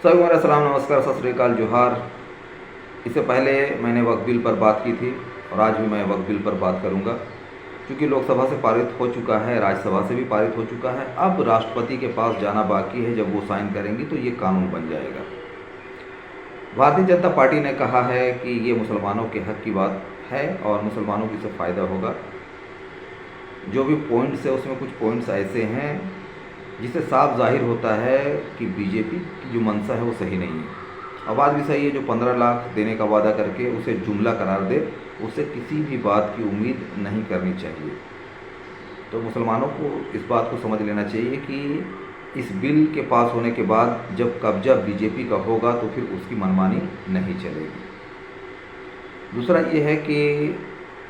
सभी मेरा सलाम, नमस्कार, सत श्री अकाल, जोहार। इससे पहले मैंने वक्फ बिल पर बात की थी और आज भी मैं वक्फ बिल पर बात करूंगा। क्योंकि लोकसभा से पारित हो चुका है, राज्यसभा से भी पारित हो चुका है, अब राष्ट्रपति के पास जाना बाकी है। जब वो साइन करेंगी तो ये कानून बन जाएगा। भारतीय जनता पार्टी ने कहा है कि ये मुसलमानों के हक की बात है और मुसलमानों को इससे फ़ायदा होगा। जो भी पॉइंट्स है उसमें कुछ पॉइंट्स ऐसे हैं जिससे साफ जाहिर होता है कि बीजेपी की जो मंशा है वो सही नहीं है। और बात भी सही है, जो 15 लाख देने का वादा करके उसे जुमला करार दे, उससे किसी भी बात की उम्मीद नहीं करनी चाहिए। तो मुसलमानों को इस बात को समझ लेना चाहिए कि इस बिल के पास होने के बाद जब कब्जा बीजेपी का होगा तो फिर उसकी मनमानी नहीं चलेगी। दूसरा ये है कि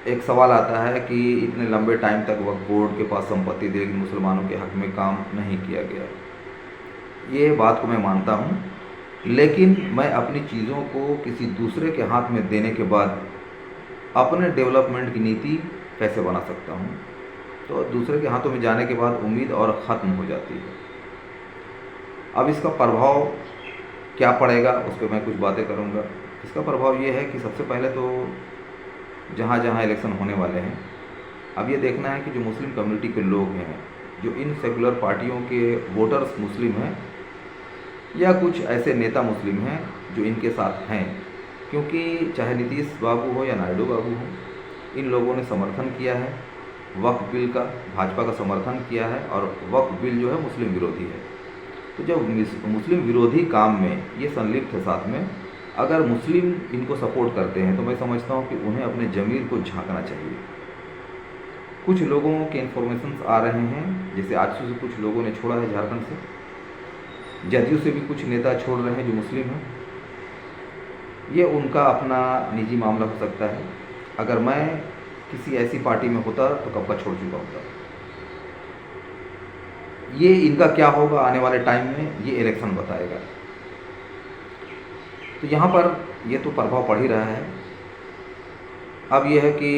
एक सवाल आता है कि इतने लंबे टाइम तक वक्फ बोर्ड के पास संपत्ति दे, लेकिन मुसलमानों के हक में काम नहीं किया गया। ये बात को मैं मानता हूँ, लेकिन मैं अपनी चीज़ों को किसी दूसरे के हाथ में देने के बाद अपने डेवलपमेंट की नीति कैसे बना सकता हूँ? तो दूसरे के हाथों में जाने के बाद उम्मीद और ख़त्म हो जाती है। अब इसका प्रभाव क्या पड़ेगा उस पर मैं कुछ बातें करूँगा। इसका प्रभाव ये है कि सबसे पहले तो जहाँ जहाँ इलेक्शन होने वाले हैं, अब ये देखना है कि जो मुस्लिम कम्युनिटी के लोग हैं, जो इन सेकुलर पार्टियों के वोटर्स मुस्लिम हैं या कुछ ऐसे नेता मुस्लिम हैं जो इनके साथ हैं, क्योंकि चाहे नीतीश बाबू हो या नायडू बाबू हो, इन लोगों ने समर्थन किया है वक्फ बिल का, भाजपा का समर्थन किया है और वक्फ बिल जो है मुस्लिम विरोधी है। तो जब मुस्लिम विरोधी काम में ये संलिप्त है साथ में, अगर मुस्लिम इनको सपोर्ट करते हैं तो मैं समझता हूँ कि उन्हें अपने ज़मीर को झांकना चाहिए। कुछ लोगों के इन्फॉर्मेशंस आ रहे हैं, जैसे आजसू से कुछ लोगों ने छोड़ा है झारखंड से, जदयू से भी कुछ नेता छोड़ रहे हैं जो मुस्लिम हैं। ये उनका अपना निजी मामला हो सकता है। अगर मैं किसी ऐसी पार्टी में होता तो कब का छोड़ चुका होता। ये इनका क्या होगा आने वाले टाइम में, ये इलेक्शन बताएगा। तो यहाँ पर ये तो प्रभाव पड़ ही रहा है। अब ये है कि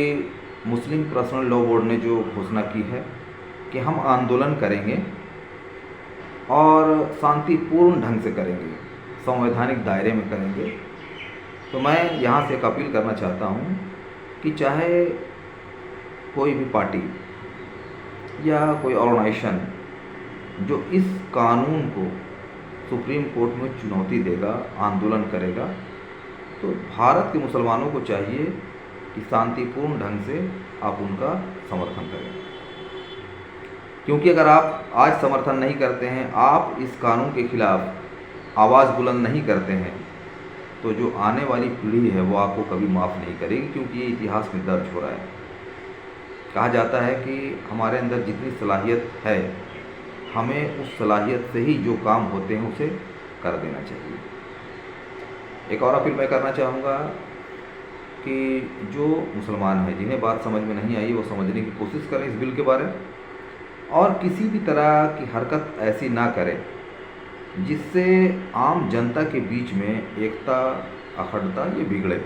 मुस्लिम पर्सनल लॉ बोर्ड ने जो घोषणा की है कि हम आंदोलन करेंगे और शांतिपूर्ण ढंग से करेंगे, संवैधानिक दायरे में करेंगे। तो मैं यहाँ से एक अपील करना चाहता हूँ कि चाहे कोई भी पार्टी या कोई ऑर्गेनाइजेशन जो इस कानून को सुप्रीम कोर्ट में चुनौती देगा, आंदोलन करेगा, तो भारत के मुसलमानों को चाहिए कि शांतिपूर्ण ढंग से आप उनका समर्थन करें। क्योंकि अगर आप आज समर्थन नहीं करते हैं, आप इस कानून के खिलाफ आवाज़ बुलंद नहीं करते हैं, तो जो आने वाली पीढ़ी है वो आपको कभी माफ़ नहीं करेगी, क्योंकि ये इतिहास में दर्ज हो रहा है। कहा जाता है कि हमारे अंदर जितनी सलाहियत है, हमें उस सलाहियत से ही जो काम होते हैं उसे कर देना चाहिए। एक और अपील मैं करना चाहूँगा कि जो मुसलमान हैं जिन्हें बात समझ में नहीं आई वो समझने की कोशिश करें इस बिल के बारे में, और किसी भी तरह की हरकत ऐसी ना करें जिससे आम जनता के बीच में एकता, अखंडता ये बिगड़े,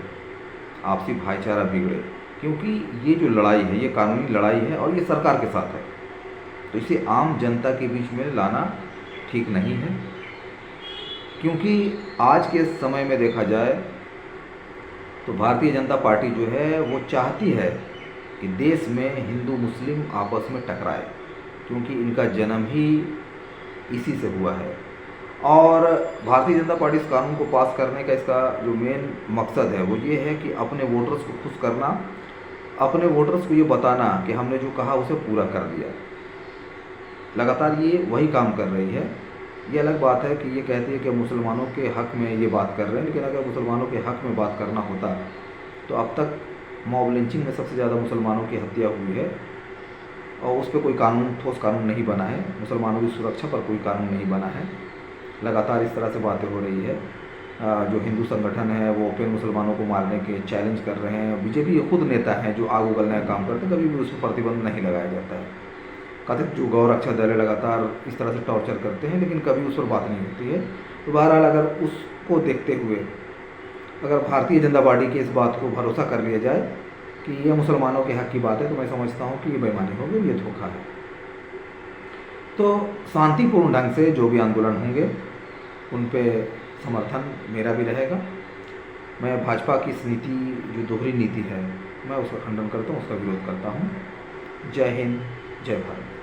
आपसी भाईचारा बिगड़े। क्योंकि ये जो लड़ाई है ये कानूनी लड़ाई है और ये सरकार के साथ है, तो इसे आम जनता के बीच में लाना ठीक नहीं है। क्योंकि आज के समय में देखा जाए तो भारतीय जनता पार्टी जो है वो चाहती है कि देश में हिंदू मुस्लिम आपस में टकराए, क्योंकि इनका जन्म ही इसी से हुआ है। और भारतीय जनता पार्टी इस कानून को पास करने का इसका जो मेन मकसद है वो ये है कि अपने वोटर्स को खुश करना, अपने वोटर्स को ये बताना कि हमने जो कहा उसे पूरा कर दिया। लगातार ये वही काम कर रही है। ये अलग बात है कि ये कहती है कि मुसलमानों के हक़ में ये बात कर रहे हैं, लेकिन अगर मुसलमानों के हक़ में बात करना होता तो अब तक मॉब लिंचिंग में सबसे ज़्यादा मुसलमानों की हत्या हुई है और उस पर कोई कानून, ठोस कानून नहीं बना है। मुसलमानों की सुरक्षा पर कोई कानून नहीं बना है। लगातार इस तरह से बातें हो रही है। जो हिंदू संगठन है वो फिर मुसलमानों को मारने के चैलेंज कर रहे हैं। बीजेपी के खुद नेता हैं जो आग उगलने का काम करते हैं, कभी भी उस पर प्रतिबंध नहीं लगाया जाता है। कथित जो गौ रक्षा दल है लगातार इस तरह से टॉर्चर करते हैं, लेकिन कभी उस पर बात नहीं होती है। तो बहरहाल अगर उसको देखते हुए अगर भारतीय जनता पार्टी की इस बात को भरोसा कर लिया जाए कि ये मुसलमानों के हक़ की बात है, तो मैं समझता हूँ कि ये बेईमानी होगी, ये धोखा है। तो शांतिपूर्ण ढंग से जो भी आंदोलन होंगे उन पे समर्थन मेरा भी रहेगा। मैं भाजपा की इस नीति, जो दोहरी नीति है, मैं उसका खंडन करता हूँ, उसका विरोध करता हूँ। जय हिंद, जय भारत।